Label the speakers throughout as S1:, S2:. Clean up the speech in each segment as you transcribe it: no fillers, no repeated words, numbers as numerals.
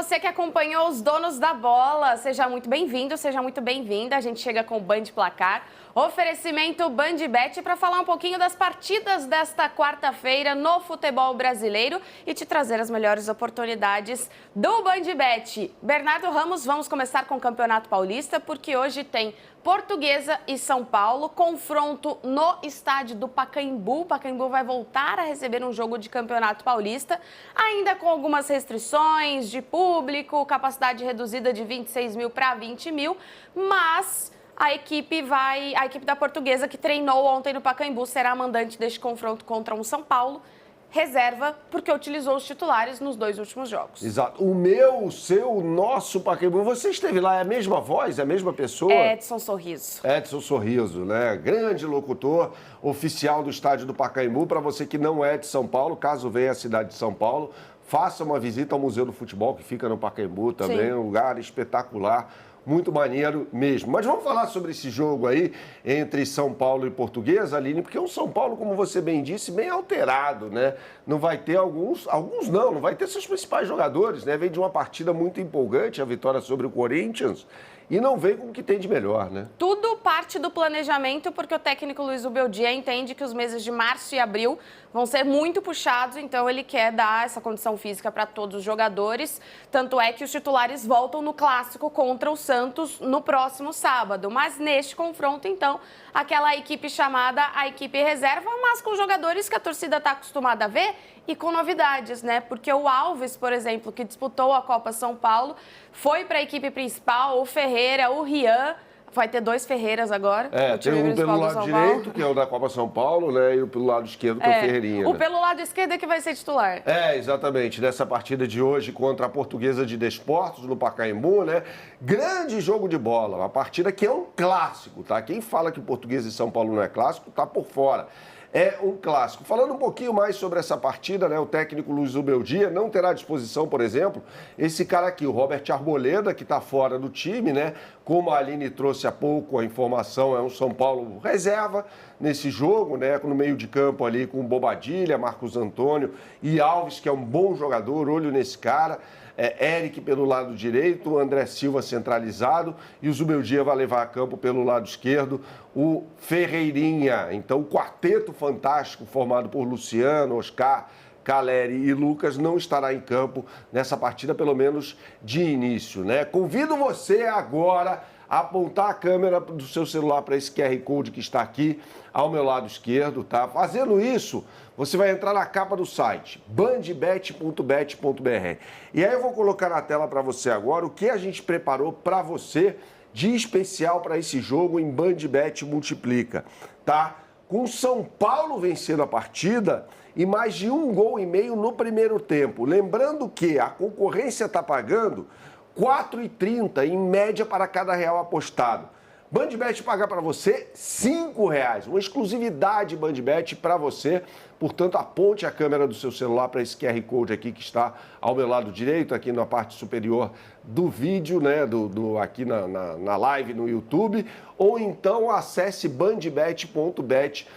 S1: você que acompanhou os donos da bola. Seja muito bem-vindo, seja muito bem-vinda. A gente chega com o Band Placar. Oferecimento BandBet para falar um pouquinho das partidas desta quarta-feira no futebol brasileiro e te trazer as melhores oportunidades do BandBet. Bernardo Ramos, vamos começar com o Campeonato Paulista, porque hoje tem Portuguesa e São Paulo, confronto no estádio do Pacaembu. O Pacaembu vai voltar a receber um jogo de Campeonato Paulista, ainda com algumas restrições de público, capacidade reduzida de 26 mil para 20 mil, mas a equipe da Portuguesa, que treinou ontem no Pacaembu, será a mandante deste confronto contra um São Paulo, reserva, porque utilizou os titulares nos dois últimos jogos.
S2: Exato. O meu, o seu, o nosso Pacaembu, você esteve lá, é a mesma voz, é a mesma pessoa?
S1: Edson Sorriso.
S2: Edson Sorriso, né? Grande locutor oficial do estádio do Pacaembu. Para você que não é de São Paulo, caso venha à cidade de São Paulo, faça uma visita ao Museu do Futebol, que fica no Pacaembu também,
S1: Sim.
S2: Um lugar espetacular. Muito maneiro mesmo. Mas vamos falar sobre esse jogo aí entre São Paulo e Portuguesa, Aline, porque é um São Paulo, como você bem disse, bem alterado, né? Não vai ter alguns não vai ter seus principais jogadores, né? Vem de uma partida muito empolgante, a vitória sobre o Corinthians, e não vem com o que tem de melhor, né?
S1: Tudo parte do planejamento, porque o técnico Luiz Ubeldia entende que os meses de março e abril vão ser muito puxados, então ele quer dar essa condição física para todos os jogadores. Tanto é que os titulares voltam no clássico contra o Santos no próximo sábado. Mas neste confronto, então, aquela equipe chamada a equipe reserva, mas com jogadores que a torcida está acostumada a ver e com novidades, né? Porque o Alves, por exemplo, que disputou a Copa São Paulo, foi para a equipe principal, o Ferreira, o Rian. Vai ter dois Ferreiras agora.
S2: Tem um pelo lado direito, que é o da Copa São Paulo, né? E o pelo lado esquerdo, que é o Ferreirinha.
S1: O pelo lado esquerdo é que vai ser titular.
S2: Exatamente. Nessa partida de hoje contra a Portuguesa de Desportos, no Pacaembu, né? Grande jogo de bola. Uma partida que é um clássico, tá? Quem fala que Portuguesa e São Paulo não é clássico, tá por fora. É um clássico. Falando um pouquinho mais sobre essa partida, né? O técnico Luiz Ubeldia não terá à disposição, por exemplo, esse cara aqui, o Robert Arboleda, que está fora do time, né? Como a Aline trouxe há pouco a informação, é um São Paulo reserva nesse jogo, né? No meio de campo ali com Bobadilha, Marcos Antônio e Alves, que é um bom jogador, olho nesse cara. Eric pelo lado direito, André Silva centralizado e o Zubeldia vai levar a campo pelo lado esquerdo o Ferreirinha. Então o quarteto fantástico formado por Luciano, Oscar, Caleri e Lucas não estará em campo nessa partida, pelo menos de início, né? Convido você agora a apontar a câmera do seu celular para esse QR Code que está aqui ao meu lado esquerdo, tá? Fazendo isso, você vai entrar na capa do site, bandbet.bet.br. E aí eu vou colocar na tela para você agora o que a gente preparou para você de especial para esse jogo em Bandbet Multiplica, tá? Com São Paulo vencendo a partida e mais de 1,5 gols no primeiro tempo. Lembrando que a concorrência está pagando R$ 4,30 em média para cada real apostado. Bandbet paga para você R$ 5,00, uma exclusividade Bandbet para você. Portanto, aponte a câmera do seu celular para esse QR Code aqui que está ao meu lado direito, aqui na parte superior do vídeo, né, aqui na live no YouTube, ou então acesse bandbet.bet.br,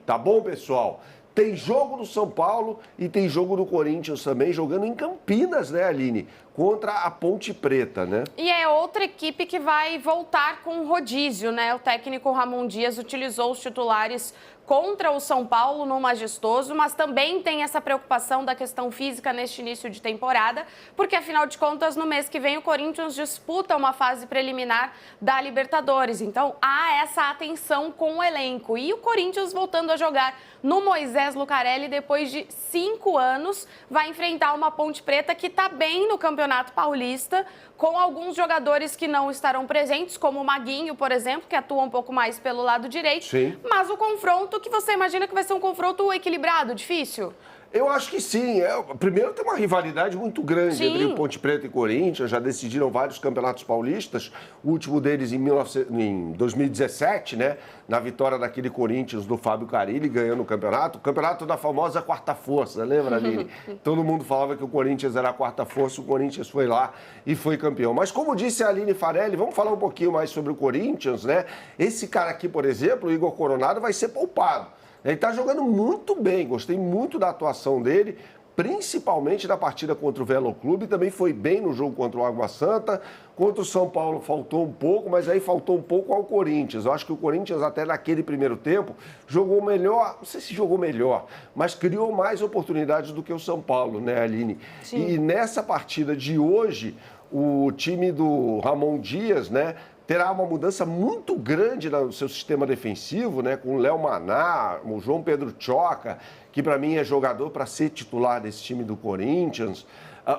S2: tá bom, pessoal? Tem jogo do São Paulo e tem jogo do Corinthians também, jogando em Campinas, né, Aline? Contra a Ponte Preta, né?
S1: E é outra equipe que vai voltar com rodízio, né? O técnico Ramon Dias utilizou os titulares contra o São Paulo no Majestoso, mas também tem essa preocupação da questão física neste início de temporada, porque afinal de contas, no mês que vem o Corinthians disputa uma fase preliminar da Libertadores. Então há essa atenção com o elenco. E o Corinthians voltando a jogar no Moisés Lucarelli depois de 5 anos, vai enfrentar uma Ponte Preta que está bem no Campeonato Paulista, com alguns jogadores que não estarão presentes, como o Maguinho, por exemplo, que atua um pouco mais pelo lado direito.
S2: Sim.
S1: Mas o confronto que você imagina que vai ser um confronto equilibrado, difícil?
S2: Eu acho que sim. Primeiro, tem uma rivalidade muito grande entre Ponte Preta e Corinthians. Já decidiram vários campeonatos paulistas. O último deles em 2017, né? Na vitória daquele Corinthians do Fábio Carille, ganhando o campeonato. O campeonato da famosa quarta força, lembra, Aline? Todo mundo falava que o Corinthians era a quarta força, o Corinthians foi lá e foi campeão. Mas como disse a Aline Farelli, vamos falar um pouquinho mais sobre o Corinthians, né? Esse cara aqui, por exemplo, o Igor Coronado, vai ser poupado. Ele está jogando muito bem, gostei muito da atuação dele, principalmente na partida contra o Velo Clube, também foi bem no jogo contra o Água Santa. Contra o São Paulo faltou um pouco, mas aí faltou um pouco ao Corinthians. Eu acho que o Corinthians, até naquele primeiro tempo, jogou melhor, não sei se jogou melhor, mas criou mais oportunidades do que o São Paulo, né, Aline? Sim. E nessa partida de hoje, o time do Ramon Dias, né, terá uma mudança muito grande no seu sistema defensivo, né, com o Léo Maná, o João Pedro Choca, que para mim é jogador para ser titular desse time do Corinthians,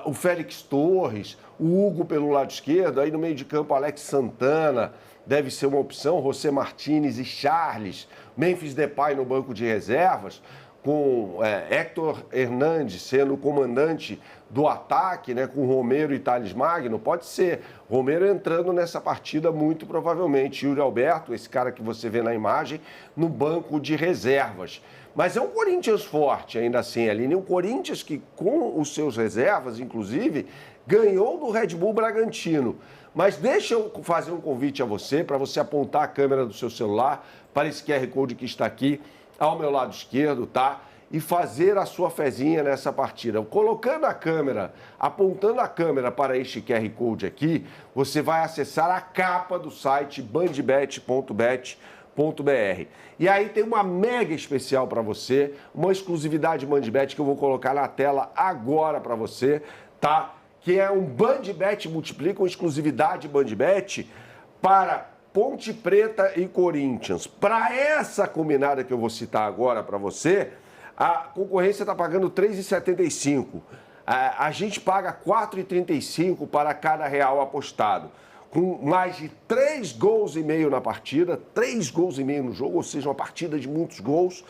S2: o Félix Torres, o Hugo pelo lado esquerdo, aí no meio de campo Alex Santana, deve ser uma opção, José Martínez e Charles, Memphis Depay no banco de reservas, com Héctor Hernandes sendo o comandante do ataque, né, com Romero e Thales Magno, pode ser. Romero entrando nessa partida muito provavelmente. Yuri Alberto, esse cara que você vê na imagem, no banco de reservas. Mas é um Corinthians forte ainda assim, Aline. Um Corinthians que, com os seus reservas, inclusive, ganhou do Red Bull Bragantino. Mas deixa eu fazer um convite a você, para você apontar a câmera do seu celular para esse QR Code que está aqui ao meu lado esquerdo, tá? E fazer a sua fezinha nessa partida. Colocando a câmera, apontando a câmera para este QR Code aqui, você vai acessar a capa do site bandbet.bet.br. E aí tem uma mega especial para você, uma exclusividade Bandbet que eu vou colocar na tela agora para você, tá? Que é um Bandbet Multiplica, uma exclusividade Bandbet para Ponte Preta e Corinthians. Para essa combinada que eu vou citar agora para você, a concorrência está pagando R$ 3,75. A gente paga R$ 4,35 para cada real apostado. Com mais de 3 gols e meio na partida, 3 gols e meio no jogo, ou seja, uma partida de muitos gols,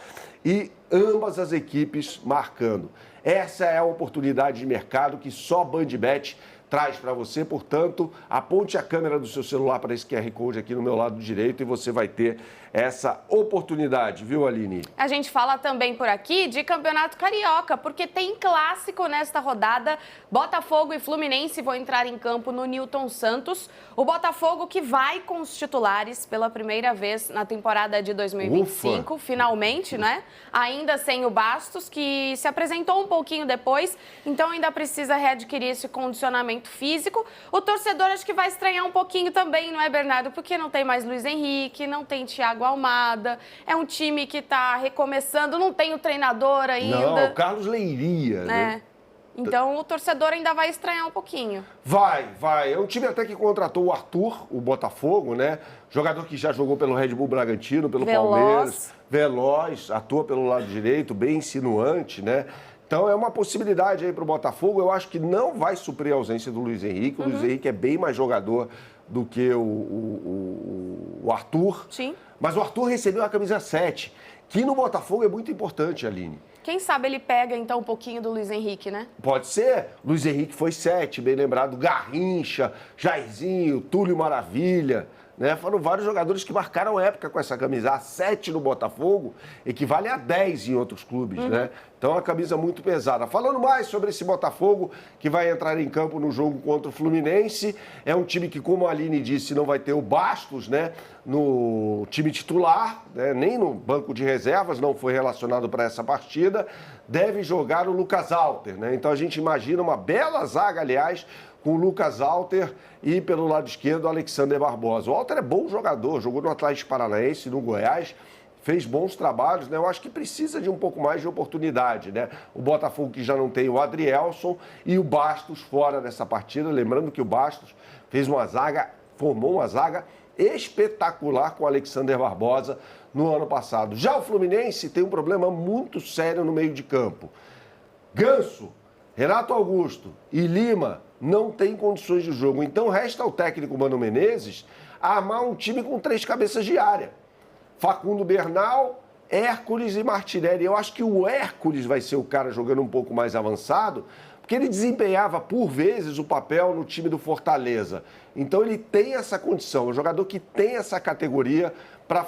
S2: e ambas as equipes marcando. Essa é a oportunidade de mercado que só Bandbet traz para você, portanto, aponte a câmera do seu celular para esse QR Code aqui no meu lado direito e você vai ter essa oportunidade, viu, Aline?
S1: A gente fala também por aqui de Campeonato Carioca, porque tem clássico nesta rodada. Botafogo e Fluminense vão entrar em campo no Newton Santos. O Botafogo que vai com os titulares pela primeira vez na temporada de 2025, finalmente, né? Ainda sem o Bastos, que se apresentou um pouquinho depois, então ainda precisa readquirir esse condicionamento físico. O torcedor acho que vai estranhar um pouquinho também, não é, Bernardo? Porque não tem mais Luiz Henrique, não tem Thiago Almada, é um time que está recomeçando, não tem o treinador ainda.
S2: Não, o Carlos Leiria, né?
S1: Então o torcedor ainda vai estranhar um pouquinho.
S2: Vai. É um time até que contratou o Arthur, o Botafogo, né? Jogador que já jogou pelo Red Bull Bragantino, pelo Palmeiras. Veloz, atua pelo lado direito, bem insinuante, né? Então é uma possibilidade aí para o Botafogo. Eu acho que não vai suprir a ausência do Luiz Henrique. O Luiz Henrique é bem mais jogador do que o Arthur.
S1: Sim.
S2: Mas o Arthur recebeu a camisa 7, que no Botafogo é muito importante, Aline.
S1: Quem sabe ele pega, então, um pouquinho do Luiz Henrique, né?
S2: Pode ser. Luiz Henrique foi 7, bem lembrado. Garrincha, Jairzinho, Túlio Maravilha, né? Foram vários jogadores que marcaram época com essa camisa. A 7 no Botafogo equivale a 10 em outros clubes, né? Então, é uma camisa muito pesada. Falando mais sobre esse Botafogo, que vai entrar em campo no jogo contra o Fluminense. É um time que, como a Aline disse, não vai ter o Bastos, né? No time titular, né? Nem no banco de reservas, não foi relacionado para essa partida. Deve jogar o Lucas Alter, né? Então, a gente imagina uma bela zaga, aliás, com o Lucas Alter e, pelo lado esquerdo, o Alexander Barbosa. O Alter é bom jogador, jogou no Atlético Paranaense, no Goiás, fez bons trabalhos, né? Eu acho que precisa de um pouco mais de oportunidade, né? O Botafogo que já não tem o Adrielson e o Bastos fora dessa partida. Lembrando que o Bastos formou uma zaga espetacular com o Alexander Barbosa no ano passado. Já o Fluminense tem um problema muito sério no meio de campo. Ganso, Renato Augusto e Lima não têm condições de jogo. Então resta ao técnico Mano Menezes armar um time com 3 cabeças de área. Facundo Bernal, Hércules e Martinelli. Eu acho que o Hércules vai ser o cara jogando um pouco mais avançado, porque ele desempenhava, por vezes, o papel no time do Fortaleza. Então ele tem essa condição, é um jogador que tem essa categoria para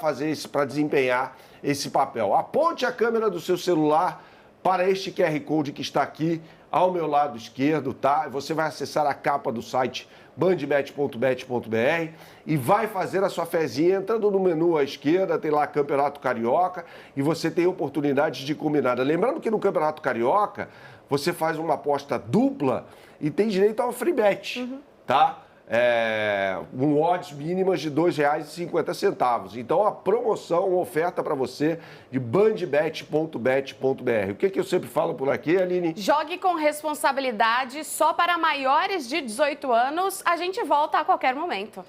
S2: desempenhar esse papel. Aponte a câmera do seu celular para este QR Code que está aqui ao meu lado esquerdo, tá? Você vai acessar a capa do site bandbet.bet.br e vai fazer a sua fezinha entrando no menu à esquerda, tem lá Campeonato Carioca e você tem oportunidades de combinada. Lembrando que no Campeonato Carioca você faz uma aposta dupla e tem direito a uma free bet, tá? Um odds mínimas de R$ 2,50. Então, a promoção, uma oferta para você de bandbet.bet.br. O que eu sempre falo por aqui, Aline?
S1: Jogue com responsabilidade, só para maiores de 18 anos. A gente volta a qualquer momento.